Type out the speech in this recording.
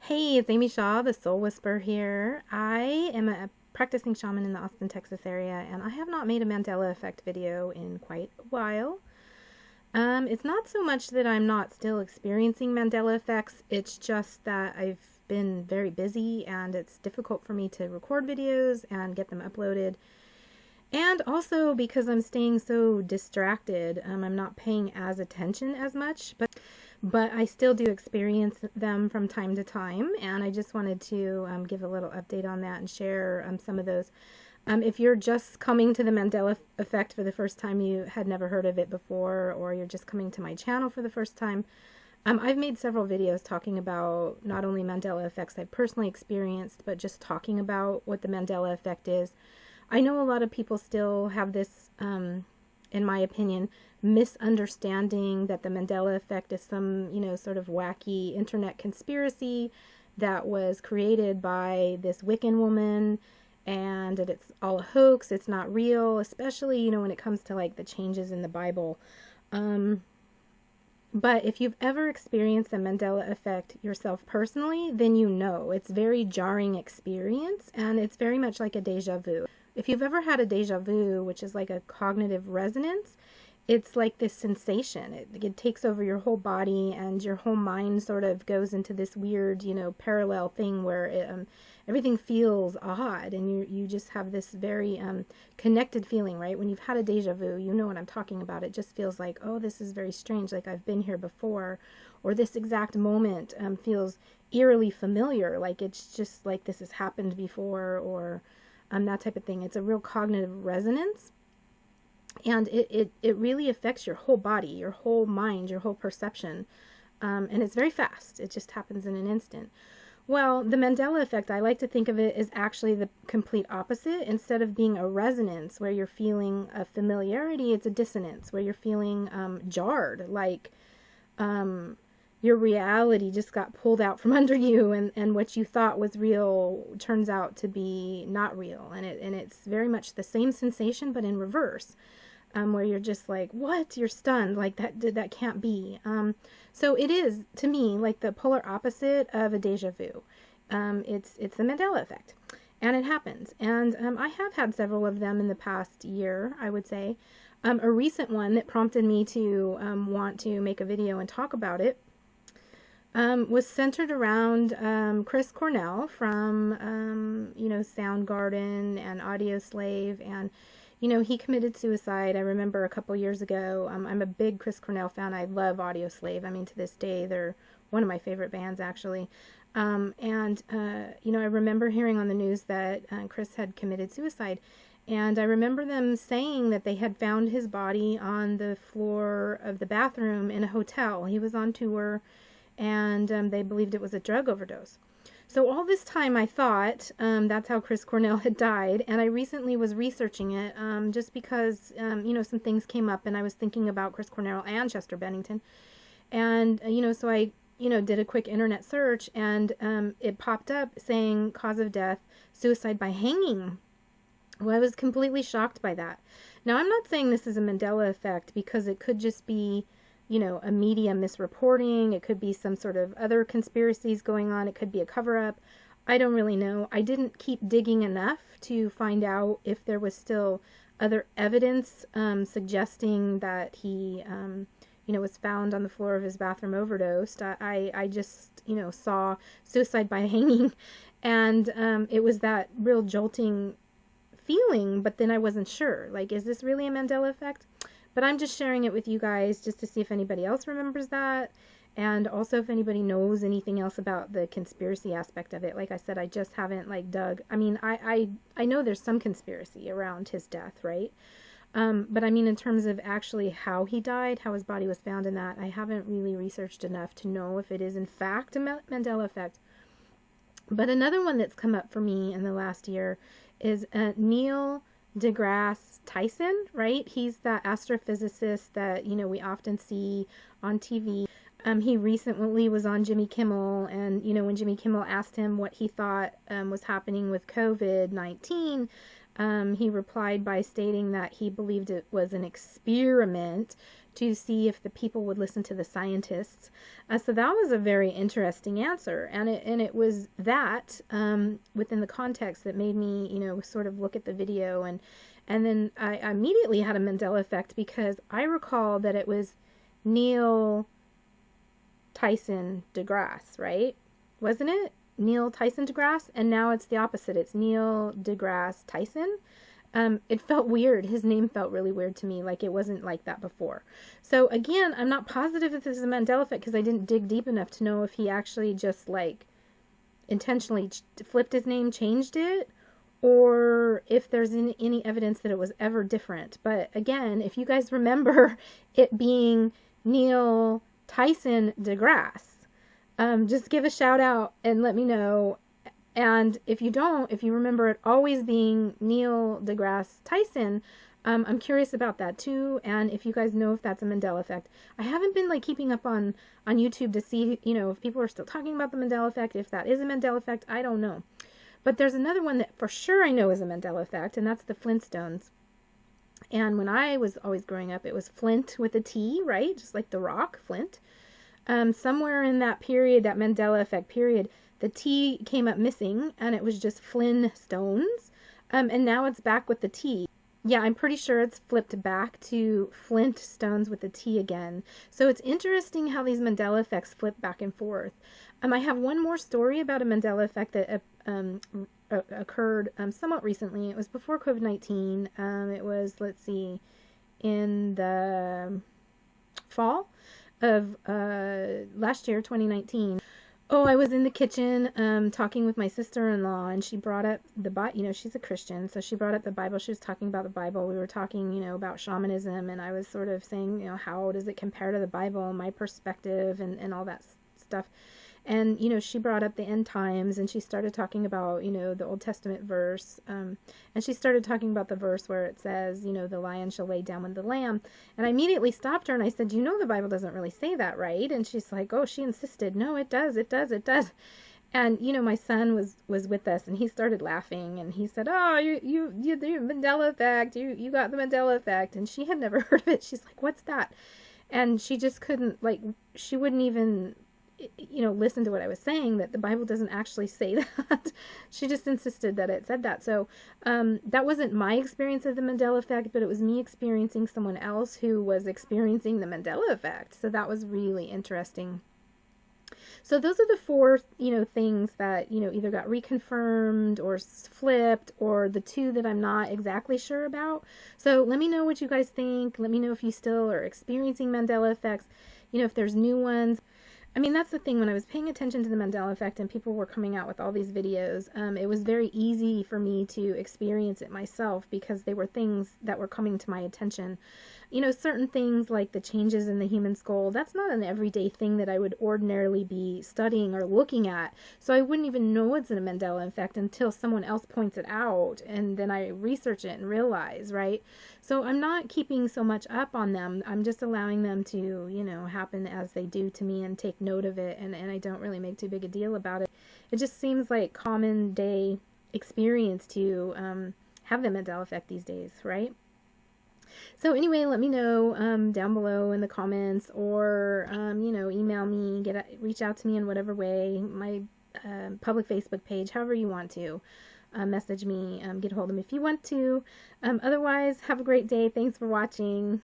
Hey, it's Amy Shaw, the Soul Whisperer here. I am a practicing shaman in the Austin, Texas area, and I have not made a Mandela effect video in quite a while. It's not so much that I'm not still experiencing Mandela effects, it's just that I've been very busy and it's difficult for me to record videos and get them uploaded. And also because I'm staying so distracted, I'm not paying as attention as much, but I still do experience them from time to time, and I just wanted to give a little update on that and share some of those. If you're just coming to the Mandela effect for the first time, you had never heard of it before, or you're just coming to my channel for the first time, I've made several videos talking about not only Mandela effects I've personally experienced, but just talking about what the Mandela effect is. I know a lot of people still have this, in my opinion, misunderstanding that the Mandela effect is some, sort of wacky internet conspiracy that was created by this Wiccan woman and that it's all a hoax, it's not real, especially, when it comes to like the changes in the Bible. But if you've ever experienced the Mandela effect yourself personally, then you know it's a very jarring experience and it's very much like a deja vu. If you've ever had a deja vu, which is like a cognitive resonance, it's like this sensation. It takes over your whole body and your whole mind sort of goes into this weird, parallel thing where everything feels odd and you just have this very connected feeling, right? When you've had a deja vu, you know what I'm talking about. It just feels like, oh, this is very strange, like I've been here before, or this exact moment feels eerily familiar, like it's just like this has happened before, or that type of thing. It's a real cognitive resonance. And it really affects your whole body, your whole mind, your whole perception. And it's very fast. It just happens in an instant. Well, the Mandela effect, I like to think of it as actually the complete opposite. Instead of being a resonance where you're feeling a familiarity, it's a dissonance where you're feeling jarred, like your reality just got pulled out from under you, and what you thought was real turns out to be not real. And it's very much the same sensation, but in reverse. Where you're just like, what? You're stunned, like that can't be. So it is, to me, like the polar opposite of a deja vu. It's the Mandela effect, and it happens. And I have had several of them in the past year, I would say. A recent one that prompted me to want to make a video and talk about it was centered around Chris Cornell from, Soundgarden and Audio Slave, and he committed suicide. I remember a couple years ago. I'm a big Chris Cornell fan. I love Audio Slave. I mean, to this day, they're one of my favorite bands, actually. I remember hearing on the news that Chris had committed suicide. And I remember them saying that they had found his body on the floor of the bathroom in a hotel. He was on tour, and they believed it was a drug overdose. So all this time I thought that's how Chris Cornell had died, and I recently was researching it just because, some things came up, and I was thinking about Chris Cornell and Chester Bennington. And, so I, did a quick internet search, and it popped up saying cause of death, suicide by hanging. Well, I was completely shocked by that. Now, I'm not saying this is a Mandela effect, because it could just be a media misreporting. It could be some sort of other conspiracies going on. It could be a cover-up. I don't really know. I didn't keep digging enough to find out if there was still other evidence suggesting that he, was found on the floor of his bathroom overdosed. I just, saw suicide by hanging, and it was that real jolting feeling, but then I wasn't sure. Like, is this really a Mandela effect? But I'm just sharing it with you guys just to see if anybody else remembers that, and also if anybody knows anything else about the conspiracy aspect of it. Like I said, I just haven't dug. I mean, I know there's some conspiracy around his death, right? But I mean, in terms of actually how he died, how his body was found, and that, I haven't really researched enough to know if it is in fact a Mandela effect. But another one that's come up for me in the last year is Neil deGrasse Tyson, right? He's the astrophysicist that, we often see on TV. He recently was on Jimmy Kimmel, and, when Jimmy Kimmel asked him what he thought was happening with COVID-19, he replied by stating that he believed it was an experiment to see if the people would listen to the scientists. So that was a very interesting answer, and it was that within the context that made me, sort of look at the video, and then I immediately had a Mandela effect, because I recall that it was Neil Tyson deGrasse, right? Wasn't it? Neil Tyson deGrasse, and now it's the opposite. It's Neil deGrasse Tyson. It felt weird. His name felt really weird to me, like it wasn't like that before. So again, I'm not positive if this is a Mandela effect, because I didn't dig deep enough to know if he actually just like intentionally flipped his name, changed it, or if there's any evidence that it was ever different. But again, if you guys remember it being Neil Tyson deGrasse, just give a shout out and let me know. And if you don't, if you remember it always being Neil deGrasse Tyson, I'm curious about that too. And if you guys know if that's a Mandela effect. I haven't been like keeping up on YouTube to see, if people are still talking about the Mandela effect. If that is a Mandela effect, I don't know. But there's another one that for sure I know is a Mandela effect, and that's the Flintstones. And when I was always growing up, it was Flint with a T, right? Just like the rock, Flint. Somewhere in that period, that Mandela effect period, the T came up missing, and it was just Flintstones. And now it's back with the T. Yeah, I'm pretty sure it's flipped back to Flintstones with the T again. So it's interesting how these Mandela effects flip back and forth. I have one more story about a Mandela effect that occurred somewhat recently. It was before COVID-19. It was, let's see, in the fall of last year, 2019. Oh, I was in the kitchen talking with my sister-in-law, and she brought up the Bible. She's a Christian, so she brought up the Bible. She was talking about the Bible. We were talking, about shamanism, and I was sort of saying, how does it compare to the Bible, my perspective, and all that stuff. And, she brought up the end times, and she started talking about, the Old Testament verse. And she started talking about the verse where it says, the lion shall lay down with the lamb. And I immediately stopped her, and I said, the Bible doesn't really say that, right? And she's like, oh, she insisted, no, it does, it does, it does. And, my son was with us, and he started laughing, and he said, oh, you the Mandela effect, you got the Mandela effect. And she had never heard of it. She's like, what's that? And she just couldn't, she wouldn't even listen to what I was saying, that the Bible doesn't actually say that. She just insisted that it said that. So that wasn't my experience of the Mandela effect, but it was me experiencing someone else who was experiencing the Mandela effect. So that was really interesting. So those are the four, things that, either got reconfirmed or flipped, or the two that I'm not exactly sure about. So let me know what you guys think. Let me know if you still are experiencing Mandela effects, if there's new ones. I mean, that's the thing. When I was paying attention to the Mandela effect and people were coming out with all these videos, it was very easy for me to experience it myself, because they were things that were coming to my attention. Certain things like the changes in the human skull, that's not an everyday thing that I would ordinarily be studying or looking at. So I wouldn't even know it's a Mandela effect until someone else points it out, and then I research it and realize, right? So I'm not keeping so much up on them. I'm just allowing them to, happen as they do to me, and take note of it, and I don't really make too big a deal about it. It just seems like common day experience to have the Mandela effect these days, right? So anyway, let me know down below in the comments, or email me, reach out to me in whatever way, my public Facebook page, however you want to. Message me, get a hold of me if you want to. Otherwise, have a great day. Thanks for watching.